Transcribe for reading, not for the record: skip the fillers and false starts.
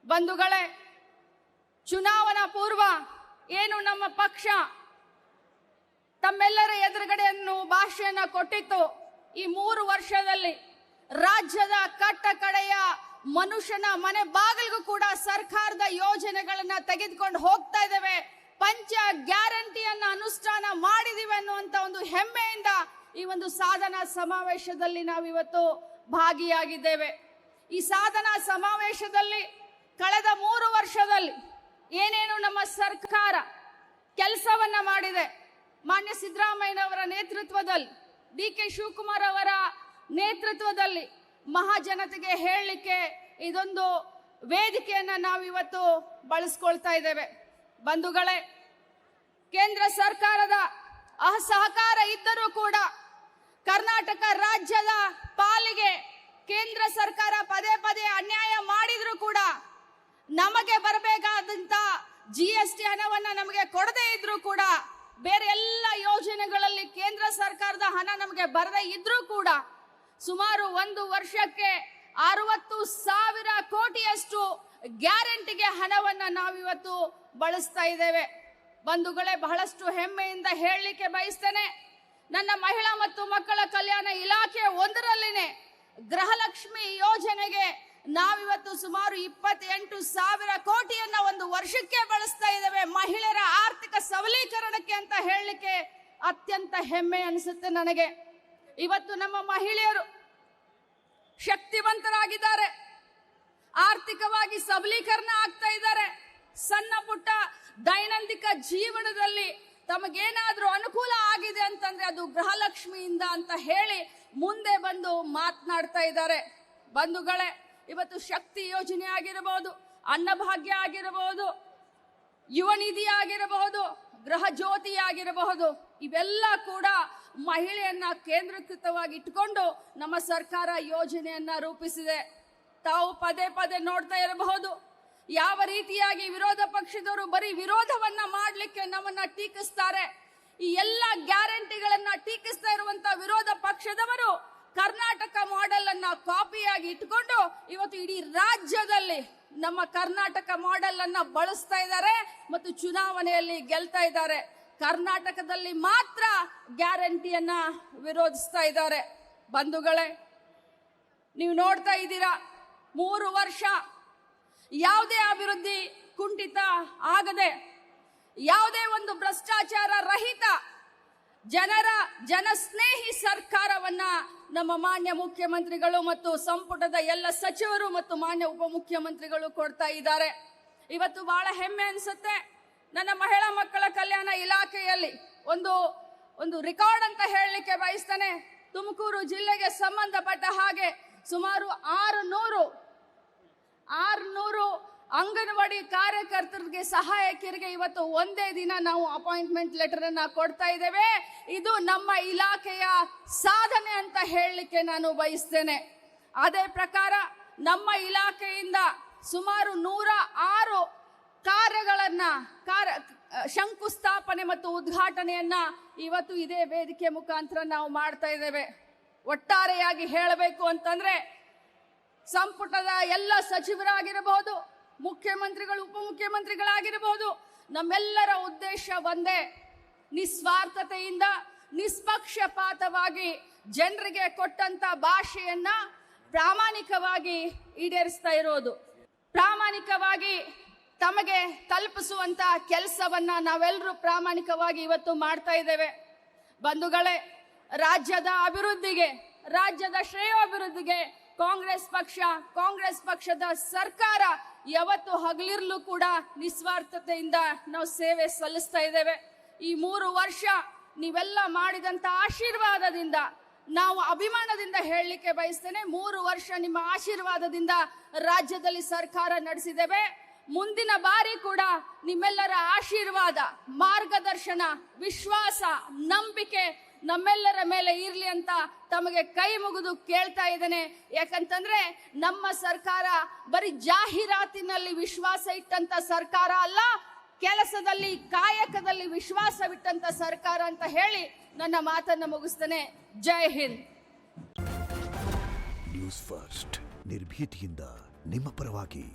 ಬಂಧುಗಳೇ, ಚುನಾವಣಾ ಪೂರ್ವ ಏನು ನಮ್ಮ ಪಕ್ಷ ತಮ್ಮೆಲ್ಲರ ಎದುರುಗಡೆಯನ್ನು ಭಾಷೆಯನ್ನ ಕೊಟ್ಟಿತ್ತು, ಈ 3 ವರ್ಷದಲ್ಲಿ ರಾಜ್ಯದ ಕಟ್ಟ ಕಡೆಯ ಮನುಷ್ಯನ ಮನೆ ಬಾಗಿಲಿಗೂ ಕೂಡ ಸರ್ಕಾರದ ಯೋಜನೆಗಳನ್ನ ತೆಗೆದುಕೊಂಡು ಹೋಗ್ತಾ ಇದ್ದೇವೆ. ಪಂಚ ಗ್ಯಾರಂಟಿಯನ್ನ ಅನುಷ್ಠಾನ ಮಾಡಿದಿವೆ ಅನ್ನುವಂತ ಒಂದು ಹೆಮ್ಮೆಯಿಂದ ಈ ಒಂದು ಸಾಧನಾ ಸಮಾವೇಶದಲ್ಲಿ ನಾವಿವತ್ತು ಭಾಗಿಯಾಗಿದ್ದೇವೆ. ಈ ಸಾಧನಾ ಸಮಾವೇಶದಲ್ಲಿ ಕಳೆದ 3 ವರ್ಷದಲ್ಲಿ ಏನೇನು ನಮ್ಮ ಸರ್ಕಾರ ಕೆಲಸವನ್ನ ಮಾಡಿದೆ, ಮಾನ್ಯ ಸಿದ್ದರಾಮಯ್ಯನವರ ನೇತೃತ್ವದಲ್ಲಿ, DK ಶಿವಕುಮಾರ್ ಅವರ ನೇತೃತ್ವದಲ್ಲಿ ಮಹಾಜನತೆಗೆ ಹೇಳಲಿಕ್ಕೆ ಇದೊಂದು ವೇದಿಕೆಯನ್ನ ನಾವಿವತ್ತು ಬಳಸ್ಕೊಳ್ತಾ ಇದ್ದೇವೆ. ಬಂಧುಗಳೇ, ಕೇಂದ್ರ ಸರ್ಕಾರದ ಅಸಹಕಾರ ಇದ್ದರೂ ಕೂಡ ಕರ್ನಾಟಕ ರಾಜ್ಯದ ಪಾಲಿಗೆ ಕೇಂದ್ರ ಸರ್ಕಾರ ಪದೇ ಪದೇ ಅನ್ಯಾಯ ಮಾಡಿದ್ರು ಕೂಡ ನಮಗೆ ಬರಬೇಕಾದಂತ GST ಹಣವನ್ನ ನಮಗೆ ಕೊಡದೇ ಇದ್ರೂ ಕೂಡ, ಬೇರೆ ಎಲ್ಲ ಯೋಜನೆಗಳಲ್ಲಿ ಕೇಂದ್ರ ಸರ್ಕಾರದ ಹಣ ನಮಗೆ ಬರದೇ ಇದ್ರೂ ಕೂಡ ಸುಮಾರು 1 ವರ್ಷಕ್ಕೆ 60,000 ಕೋಟಿಯಷ್ಟು ಗ್ಯಾರಂಟಿಗೆ ಹಣವನ್ನ ನಾವಿವತ್ತು ಬಳಸ್ತಾ ಇದ್ದೇವೆ. ಬಂಧುಗಳೇ, ಬಹಳಷ್ಟು ಹೆಮ್ಮೆಯಿಂದ ಹೇಳಲಿಕ್ಕೆ ಬಯಸ್ತೇನೆ, ನನ್ನ ಮಹಿಳಾ ಮತ್ತು ಮಕ್ಕಳ ಕಲ್ಯಾಣ ಇಲಾಖೆ ಒಂದರಲ್ಲಿನೇ ಗೃಹಲಕ್ಷ್ಮಿ ಯೋಜನೆಗೆ ನಾವಿವತ್ತು ಸುಮಾರು 28,000 ಕೋಟಿಯನ್ನ 1 ವರ್ಷಕ್ಕೆ ಬಳಸ್ತಾ ಇದ್ದೇವೆ. ಮಹಿಳೆಯರ ಆರ್ಥಿಕ ಸಬಲೀಕರಣಕ್ಕೆ ಅಂತ ಹೇಳಲಿಕ್ಕೆ ಅತ್ಯಂತ ಹೆಮ್ಮೆ ಅನಿಸುತ್ತೆ ನನಗೆ. ಇವತ್ತು ನಮ್ಮ ಮಹಿಳೆಯರು ಶಕ್ತಿವಂತರಾಗಿದ್ದಾರೆ, ಆರ್ಥಿಕವಾಗಿ ಸಬಲೀಕರಣ ಆಗ್ತಾ ಇದ್ದಾರೆ. ಸಣ್ಣ ಪುಟ್ಟ ದೈನಂದಿನ ಜೀವನದಲ್ಲಿ ತಮಗೇನಾದ್ರೂ ಅನುಕೂಲ ಆಗಿದೆ ಅಂತಂದ್ರೆ ಅದು ಗೃಹಲಕ್ಷ್ಮಿಯಿಂದ ಅಂತ ಹೇಳಿ ಮುಂದೆ ಬಂದು ಮಾತನಾಡ್ತಾ ಇದ್ದಾರೆ. ಬಂಧುಗಳೇ, ಇವತ್ತು ಶಕ್ತಿ ಯೋಜನೆ ಆಗಿರಬಹುದು, ಅನ್ನಭಾಗ್ಯ ಆಗಿರಬಹುದು, ಯುವ ನಿಧಿ ಆಗಿರಬಹುದು, ಗೃಹ ಜ್ಯೋತಿ ಆಗಿರಬಹುದು, ಇವೆಲ್ಲ ಕೂಡ ಮಹಿಳೆಯನ್ನ ಕೇಂದ್ರೀಕೃತವಾಗಿ ಇಟ್ಕೊಂಡು ನಮ್ಮ ಸರ್ಕಾರ ಯೋಜನೆಯನ್ನ ರೂಪಿಸಿದೆ. ತಾವು ಪದೇ ಪದೇ ನೋಡ್ತಾ ಇರಬಹುದು ಯಾವ ರೀತಿಯಾಗಿ ವಿರೋಧ ಪಕ್ಷದವರು ಬರೀ ವಿರೋಧವನ್ನ ಮಾಡಲಿಕ್ಕೆ ನಮ್ಮನ್ನ ಟೀಕಿಸ್ತಾರೆ. ಈ ಎಲ್ಲ ಗ್ಯಾರಂಟಿಗಳನ್ನ ಟೀಕಿಸ್ತಾ ಇರುವಂತ ವಿರೋಧ ಪಕ್ಷದವರು ಕರ್ನಾಟಕ ಮಾಡೆಲ್ ಅನ್ನ ಕಾಪಿಯಾಗಿ ಇಟ್ಕೊಂಡು ಇವತ್ತು ಇಡೀ ರಾಜ್ಯದಲ್ಲಿ ನಮ್ಮ ಕರ್ನಾಟಕ ಮಾಡೆಲ್ ಅನ್ನ ಬಳಸ್ತಾ ಇದ್ದಾರೆ ಮತ್ತು ಚುನಾವಣೆಯಲ್ಲಿ ಗೆಲ್ತಾ ಇದ್ದಾರೆ. ಕರ್ನಾಟಕದಲ್ಲಿ ಮಾತ್ರ ಗ್ಯಾರಂಟಿಯನ್ನ ವಿರೋಧಿಸ್ತಾ ಇದ್ದಾರೆ. ಬಂಧುಗಳೇ, ನೀವು ನೋಡ್ತಾ ಇದ್ದೀರಾ, 3 ವರ್ಷ ಯಾವುದೇ ಅಭಿವೃದ್ಧಿ ಕುಂಠಿತ ಆಗದೆ, ಯಾವುದೇ ಒಂದು ಭ್ರಷ್ಟಾಚಾರ ರಹಿತ ಜನಸ್ನೇಹಿ ಸರ್ಕಾರವನ್ನ ನಮ್ಮ ಮಾನ್ಯ ಮುಖ್ಯಮಂತ್ರಿಗಳು ಮತ್ತು ಸಂಪುಟದ ಎಲ್ಲ ಸಚಿವರು ಮತ್ತು ಮಾನ್ಯ ಉಪಮುಖ್ಯಮಂತ್ರಿಗಳು ಕೊಡ್ತಾ ಇದ್ದಾರೆ. ಇವತ್ತು ಬಹಳ ಹೆಮ್ಮೆ ಅನ್ಸುತ್ತೆ. ನನ್ನ ಮಹಿಳಾ ಮಕ್ಕಳ ಕಲ್ಯಾಣ ಇಲಾಖೆಯಲ್ಲಿ ಒಂದು ರೆಕಾರ್ಡ್ ಅಂತ ಹೇಳಲಿಕ್ಕೆ ಬಯಸ್ತೇನೆ. ತುಮಕೂರು ಜಿಲ್ಲೆಗೆ ಸಂಬಂಧಪಟ್ಟ ಹಾಗೆ ಸುಮಾರು 600 ಅಂಗನವಾಡಿ ಕಾರ್ಯಕರ್ತರಿಗೆ, ಸಹಾಯಕಿಯರಿಗೆ ಇವತ್ತು ಒಂದೇ ದಿನ ನಾವು ಅಪಾಯಿಂಟ್ಮೆಂಟ್ ಲೆಟರ್ ಅನ್ನ ಕೊಡ್ತಾ ಇದ್ದೇವೆ. ಇದು ನಮ್ಮ ಇಲಾಖೆಯ ಸಾಧನೆ ಅಂತ ಹೇಳಲಿಕ್ಕೆ ನಾನು ಬಯಸ್ತೇನೆ. ಅದೇ ಪ್ರಕಾರ ನಮ್ಮ ಇಲಾಖೆಯಿಂದ ಸುಮಾರು 106 ಕಾರ್ಯಗಳನ್ನ ಶಂಕುಸ್ಥಾಪನೆ ಮತ್ತು ಉದ್ಘಾಟನೆಯನ್ನ ಇವತ್ತು ಇದೇ ವೇದಿಕೆ ಮುಖಾಂತರ ನಾವು ಮಾಡ್ತಾ ಇದ್ದೇವೆ. ಒಟ್ಟಾರೆಯಾಗಿ ಹೇಳಬೇಕು ಅಂತಂದ್ರೆ ಸಂಪುಟದ ಎಲ್ಲ ಸಚಿವರಾಗಿರಬಹುದು, ಮುಖ್ಯಮಂತ್ರಿಗಳು, ಉಪಮುಖ್ಯಮಂತ್ರಿಗಳಾಗಿರಬಹುದು, ನಮ್ಮೆಲ್ಲರ ಉದ್ದೇಶ ಒಂದೇ, ನಿಸ್ವಾರ್ಥತೆಯಿಂದ ನಿಷ್ಪಕ್ಷಪಾತವಾಗಿ ಜನರಿಗೆ ಕೊಟ್ಟಂತ ಭಾಷೆಯನ್ನ ಪ್ರಾಮಾಣಿಕವಾಗಿ ಈಡೇರಿಸ್ತಾ ಇರೋದು, ಪ್ರಾಮಾಣಿಕವಾಗಿ ತಮಗೆ ತಲುಪಿಸುವಂತ ಕೆಲಸವನ್ನ ನಾವೆಲ್ಲರೂ ಪ್ರಾಮಾಣಿಕವಾಗಿ ಇವತ್ತು ಮಾಡ್ತಾ ಇದ್ದೇವೆ. ಬಂಧುಗಳೇ, ರಾಜ್ಯದ ಅಭಿವೃದ್ಧಿಗೆ, ರಾಜ್ಯದ ಶ್ರೇಯೋಭಿವೃದ್ಧಿಗೆ ಕಾಂಗ್ರೆಸ್ ಪಕ್ಷದ ಸರ್ಕಾರ ಯಾವತ್ತು ಹಗಲಿರ್ಲು ಕೂಡ ನಿಸ್ವಾರ್ಥತೆಯಿಂದ ನಾವು ಸೇವೆ ಸಲ್ಲಿಸ್ತಾ ಇದ್ದೇವೆ. ಈ 3 ವರ್ಷ ನೀವೆಲ್ಲ ಮಾಡಿದಂತ ಆಶೀರ್ವಾದದಿಂದ ನಾವು ಅಭಿಮಾನದಿಂದ ಹೇಳಲಿಕ್ಕೆ ಬಯಸ್ತೇನೆ, 3 ವರ್ಷ ನಿಮ್ಮ ಆಶೀರ್ವಾದದಿಂದ ರಾಜ್ಯದಲ್ಲಿ ಸರ್ಕಾರ ನಡೆಸಿದ್ದೇವೆ. ಮುಂದಿನ ಬಾರಿ ಕೂಡ ನಿಮ್ಮೆಲ್ಲರ ಆಶೀರ್ವಾದ, ಮಾರ್ಗದರ್ಶನ, ವಿಶ್ವಾಸ, ನಂಬಿಕೆ ನಮ್ಮೆಲ್ಲರ ಮೇಲೆ ಇರ್ಲಿ ಅಂತ ತಮಗೆ ಕೈ ಮುಗಿದು ಕೇಳ್ತಾ ಇದ್ದೇನೆ. ಯಾಕಂತಂದ್ರೆ ನಮ್ಮ ಸರ್ಕಾರ ಬರೀ ಜಾಹೀರಾತಿನಲ್ಲಿ ವಿಶ್ವಾಸ ಇಟ್ಟಂತ ಸರ್ಕಾರ ಅಲ್ಲ, ಕೆಲಸದಲ್ಲಿ, ಕಾಯಕದಲ್ಲಿ ವಿಶ್ವಾಸವಿಟ್ಟಂತ ಸರ್ಕಾರ ಅಂತ ಹೇಳಿ ನನ್ನ ಮಾತನ್ನು ಮುಗಿಸ್ತೇನೆ. ಜೈ ಹಿಂದ್. ನ್ಯೂಸ್ ಫಸ್ಟ್, ನಿರ್ಭೀತಿಯಿಂದ ನಿಮ್ಮ ಪರವಾಗಿ.